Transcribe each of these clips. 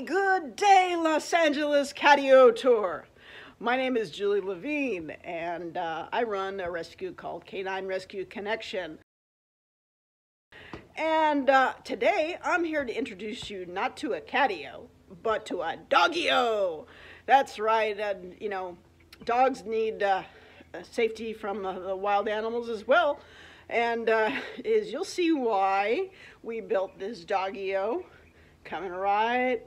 Good day, Los Angeles Catio Tour. My name is Julie Levine, and I run a rescue called Canine Rescue Connection. And today, I'm here to introduce you not to a catio, but to a doggio. That's right, and dogs need safety from the wild animals as well. And you'll see why we built this doggio. Coming right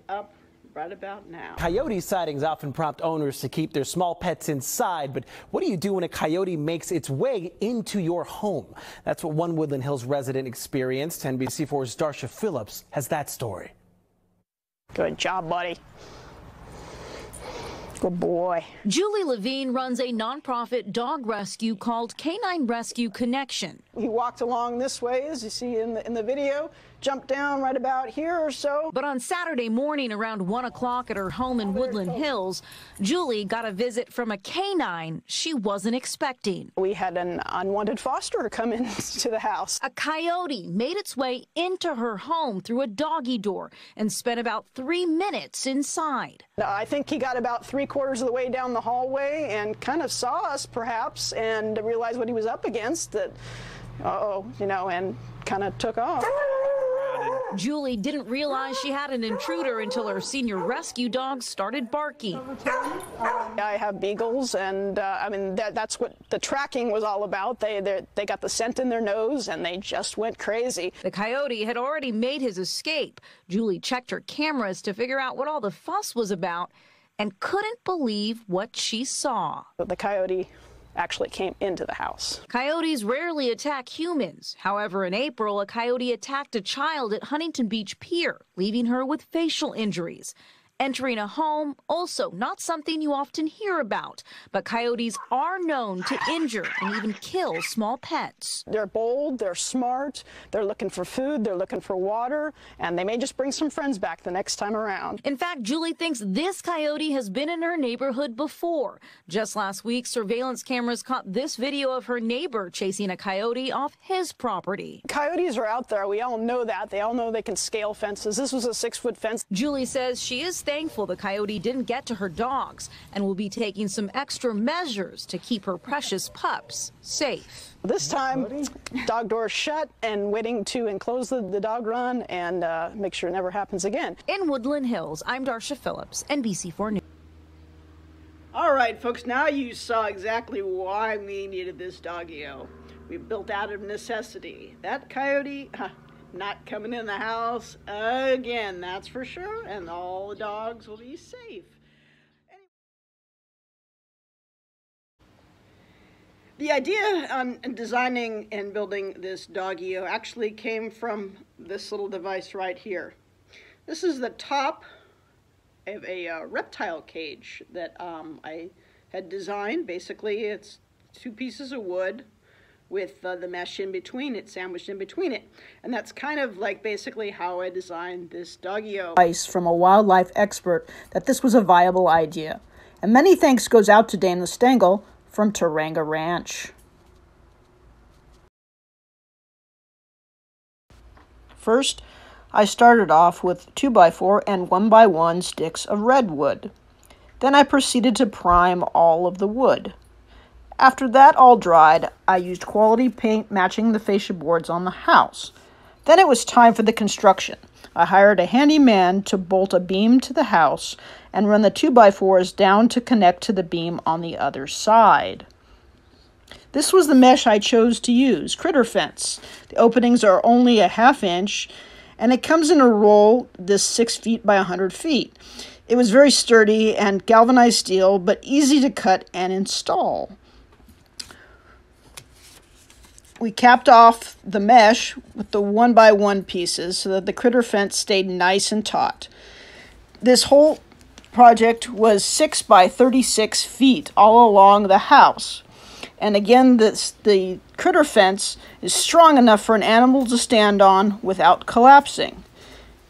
about now. Coyote sightings often prompt owners to keep their small pets inside, but what do you do when a coyote makes its way into your home? That's what one Woodland Hills resident experienced. NBC4's Darsha Phillips has that story. Good job, buddy. Good boy. Julie Levine runs a nonprofit dog rescue called Canine Rescue Connection. He walked along this way, as you see in the video, jumped down right about here or so. But on Saturday morning around 1 o'clock at her home in Woodland Hills, Julie got a visit from a canine she wasn't expecting. We had an unwanted foster come into the house. A coyote made its way into her home through a doggy door and spent about 3 minutes inside. I think he got about 3/4 of the way down the hallway and kind of saw us perhaps and realized what he was up against, that, and kind of took off. Julie didn't realize she had an intruder until her senior rescue dog started barking. I have beagles, and that's what the tracking was all about. They got the scent in their nose, and they just went crazy. The coyote had already made his escape. Julie checked her cameras to figure out what all the fuss was about and couldn't believe what she saw. The coyote actually came into the house. Coyotes rarely attack humans. However, in April, a coyote attacked a child at Huntington Beach Pier, leaving her with facial injuries. Entering a home, also not something you often hear about, but coyotes are known to injure and even kill small pets. They're bold, they're smart, they're looking for food, they're looking for water, and they may just bring some friends back the next time around. In fact, Julie thinks this coyote has been in her neighborhood before. Just last week, surveillance cameras caught this video of her neighbor chasing a coyote off his property. Coyotes are out there. We all know that. They all know they can scale fences. This was a 6-foot fence. Julie says she is thankful the coyote didn't get to her dogs and will be taking some extra measures to keep her precious pups safe. This time, dog door shut and waiting to enclose the dog run and make sure it never happens again. In Woodland Hills, I'm Darsha Phillips, NBC4 News. All right, folks, now you saw exactly why we needed this doggio. We built out of necessity. That coyote, not coming in the house again, that's for sure, and all the dogs will be safe. The idea on designing and building this doggio actually came from this little device right here. This is the top of a reptile cage that I had designed. Basically, it's 2 pieces of wood with the mesh in between it, sandwiched in between it. And that's kind of like basically how I designed this doggio. Advice from a wildlife expert that this was a viable idea. And many thanks goes out to Dana Stengel from Turanga Ranch. First, I started off with 2x4 and 1x1 sticks of redwood. Then I proceeded to prime all of the wood. After that all dried, I used quality paint matching the fascia boards on the house. Then it was time for the construction. I hired a handyman to bolt a beam to the house and run the 2x4s down to connect to the beam on the other side. This was the mesh I chose to use, critter fence. The openings are only a 1/2 inch, and it comes in a roll this 6 feet by 100 feet. It was very sturdy and galvanized steel, but easy to cut and install. We capped off the mesh with the 1x1 pieces so that the critter fence stayed nice and taut. This whole project was 6 by 36 feet all along the house. And again, the critter fence is strong enough for an animal to stand on without collapsing.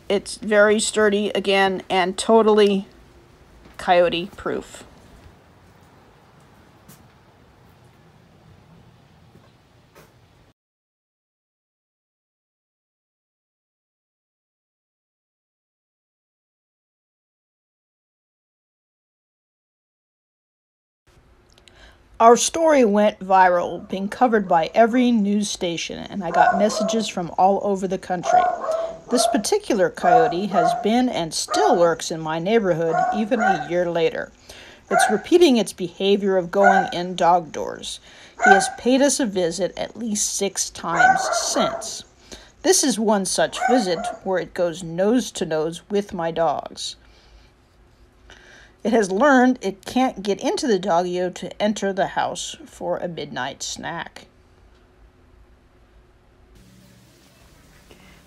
It's very sturdy again and totally coyote proof. Our story went viral, being covered by every news station, and I got messages from all over the country. This particular coyote has been and still lurks in my neighborhood even a year later. It's repeating its behavior of going in dog doors. He has paid us a visit at least 6 times since. This is one such visit where it goes nose to nose with my dogs. It has learned it can't get into the doggy-o to enter the house for a midnight snack.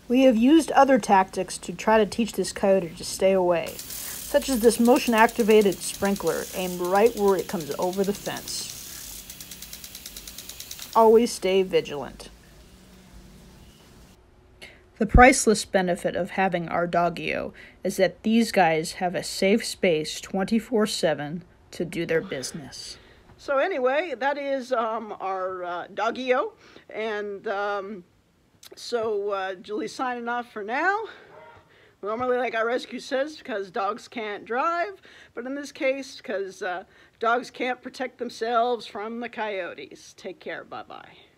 We have used other tactics to try to teach this coyote to stay away, such as this motion-activated sprinkler aimed right where it comes over the fence. Always stay vigilant. The priceless benefit of having our doggy-o is that these guys have a safe space 24/7 to do their business. So anyway, that is our doggy-o, and so Julie's signing off for now. Normally, like our rescue says, because dogs can't drive, but in this case, because dogs can't protect themselves from the coyotes. Take care. Bye-bye.